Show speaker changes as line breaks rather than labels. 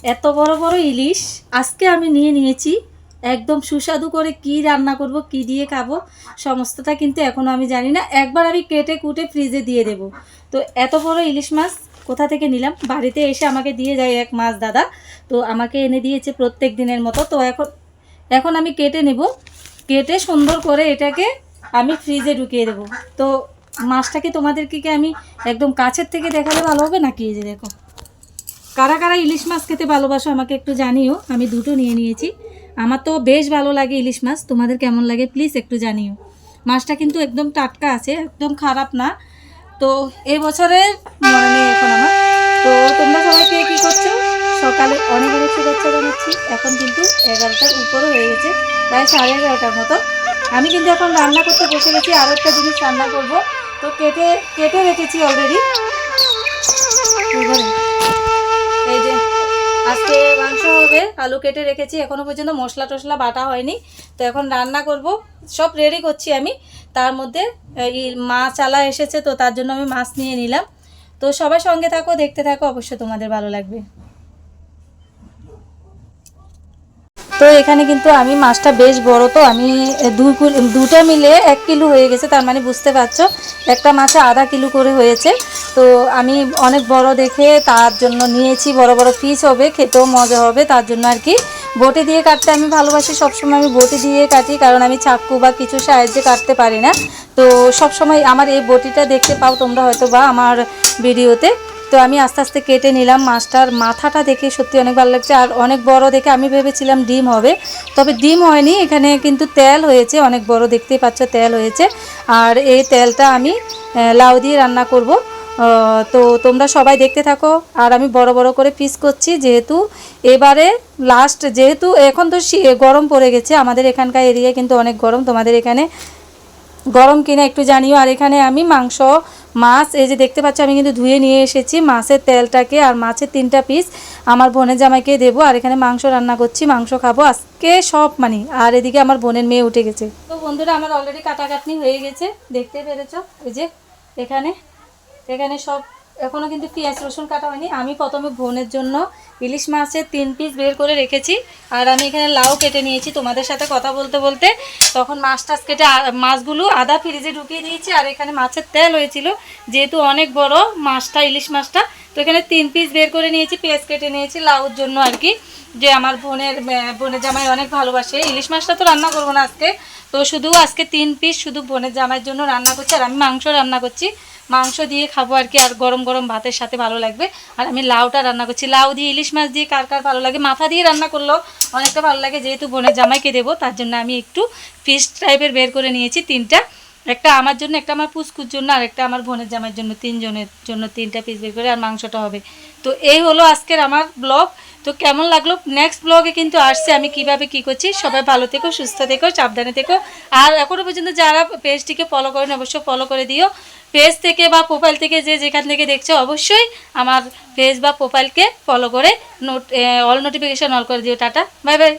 এত বড় বড় ইলিশ আজকে আমি নিয়ে নিয়েছি। একদম সুস্বাদু করে কি রান্না করব, কি দিয়ে খাবো সমস্তটা কিন্তু এখনও আমি জানি না। একবার আমি কেটে কুটে ফ্রিজে দিয়ে দেব। তো এত বড় ইলিশ মাছ কোথা থেকে নিলাম, বাড়িতে এসে আমাকে দিয়ে যায় এক মাছ দাদা, তো আমাকে এনে দিয়েছে প্রত্যেক দিনের মতো। তো এখন এখন আমি কেটে নেব, কেটে সুন্দর করে এটাকে আমি ফ্রিজে ঢুকিয়ে দেবো। তো মাছটাকে তোমাদেরকে কি আমি একদম কাছের থেকে দেখালে ভালো হবে নাকি? এই যে দেখো, কারা কারা ইলিশ মাছ খেতে ভালোবাসো আমাকে একটু জানিও। আমি দুটো নিয়ে নিয়েছি, আমার তো বেশ ভালো লাগে ইলিশ মাছ। তোমাদের কেমন লাগে প্লিজ একটু জানিও। মাছটা কিন্তু একদম টাটকা আছে, একদম খারাপ না। তো এই বছরের মানে এখন আমার, তো তোমরা সবাইকে কী করছো? সকালে অনেক অনেক শুভেচ্ছা জানাচ্ছি। এখন কিন্তু 11টার উপরে হয়ে গেছে, প্রায় 11:30টার মতো। আমি কিন্তু এখন রান্না করতে বসে গেছি, আরও একটা জিনিস রান্না করব। তো কেটে কেটে রেখেছি অলরেডি। এই যে আজকে মাংস হবে, আলু কেটে রেখেছি, এখনও পর্যন্ত মশলা টশলা বাটা হয়নি। তো এখন রান্না করব, সব রেডি করছি আমি। তার মধ্যে এই মাছ আলা এসেছে, তো তার জন্য আমি মাছ নিয়ে নিলাম। তো সবাই সঙ্গে থাকো, দেখতে থাকো, অবশ্যই তোমাদের ভালো লাগবে। তো এখানে কিন্তু আমি মাছটা বেশ বড়, তো আমি দুটো মিলে 1 কিলো হয়ে গেছে। তার মানে বুঝতে পারছো একটা মাছে আধা কিলো করে হয়েছে। তো আমি অনেক বড় দেখে তার জন্য নিয়েছি, বড় বড় পিস হবে, খেতেও মজা হবে, তার জন্য আর কি। বটি দিয়ে কাটতে আমি ভালোবাসি, সবসময় আমি বটি দিয়ে কাটি, কারণ আমি চাকু বা কিছু সাহায্যে কাটতে পারি না। তো সবসময় আমার এই বটিটা দেখতে পাও তোমরা হয়তো বা আমার ভিডিওতে। তো আমি আস্তে আস্তে কেটে নিলাম। মাছটার মাথাটা দেখে সত্যি অনেক ভালো লাগছে, আর অনেক বড় দেখে আমি ভেবেছিলাম ডিম হবে, তবে ডিম হয়নি, এখানে কিন্তু তেল হয়েছে, অনেক বড় দেখতেই পাচ্ছ তেল হয়েছে। আর এই তেলটা আমি লাউ দিয়ে রান্না করব। তো তোমরা সবাই দেখতে থাকো। আর আমি বড় বড় করে পিস করছি, যেহেতু এবারে লাস্ট, যেহেতু এখন তো গরম পড়ে গেছে, আমাদের এখানকার এরিয়ায় কিন্তু অনেক গরম, তোমাদের এখানে গরম কিনা একটু জানিও। আর এখানে আমি মাংস, মাছ এই যে দেখতে পাচ্ছি আমি কিন্তু ধুয়ে নিয়ে এসেছি মাছের তেলটাকে, আর মাছের 3টা পিস আমার বোনের জামাইকে দেবো। আর এখানে মাংস রান্না করছি, মাংস খাবো আজকে সব মানে। আর এদিকে আমার বোনের মেয়ে উঠে গেছে। তো বন্ধুরা আমার অলরেডি কাটাকাটনি হয়ে গেছে, দেখতে পেরেছ। এই যে এখানে এখানে সব, এখনও কিন্তু পেঁয়াজ রসুন কাটা হয়নি। আমি প্রথমে বোনের জন্য ইলিশ মাছের 3 পিস বের করে রেখেছি, আর আমি এখানে লাউ কেটে নিয়েছি। তোমাদের সাথে কথা বলতে বলতে তখন মাছ টাছ কেটে মাছগুলো আধা ফ্রিজে ঢুকিয়ে দিয়েছি। আর এখানে মাছের তেল হয়েছিল, যেহেতু অনেক বড় মাছটা, ইলিশ মাছটা, তো এখানে 3 পিস বের করে নিয়েছি, পেঁয়াজ কেটে নিয়েছি লাউর জন্য আর কি। যে আমার বোনের জামাই অনেক ভালোবাসে ইলিশ মাছটা, তো রান্না করবো না আজকে। তো শুধু আজকে 3 পিস শুধু বোনের জামাইয়ের জন্য রান্না করছি, আর আমি মাংস রান্না করছি, মাংস দিয়ে খাবো আর কি। আর গরম গরম ভাতের সাথে ভালো লাগবে। আর আমি লাউটা রান্না করছি, লাউ দিয়ে ইলিশ মাছ দিয়ে কার কার ভালো লাগে। মাথা দিয়ে রান্না করলেও অনেকটা ভালো লাগে, যেহেতু বোনের জামাইকে দেবো তার জন্য আমি একটু ফিশ টাইপের বের করে নিয়েছি 3টা। একটা আমার জন্য, একটা আমার পুচকুর জন্য, আর একটা আমার বোনের জামাইয়ের জন্য, 3 জনের জন্য 3টা পিস বের করে। আর মাংসটা হবে। তো এই হলো আজকের আমার ব্লগ। তো কেমন লাগলো? নেক্সট ব্লগে কিন্তু আসছে আমি কিভাবে কি করছি। সবাই ভালো থেকো, সুস্থ থেকো, সাবধানে থেকো। আর এখনও পর্যন্ত যারা পেজটিকে ফলো করেন অবশ্যই ফলো করে দিও। পেজ থেকে বা প্রোফাইল থেকে যে যেখান থেকে দেখছো অবশ্যই আমার পেজ বা প্রোফাইলকে ফলো করে অল নোটিফিকেশান অল করে দিও। Tata, bye bye.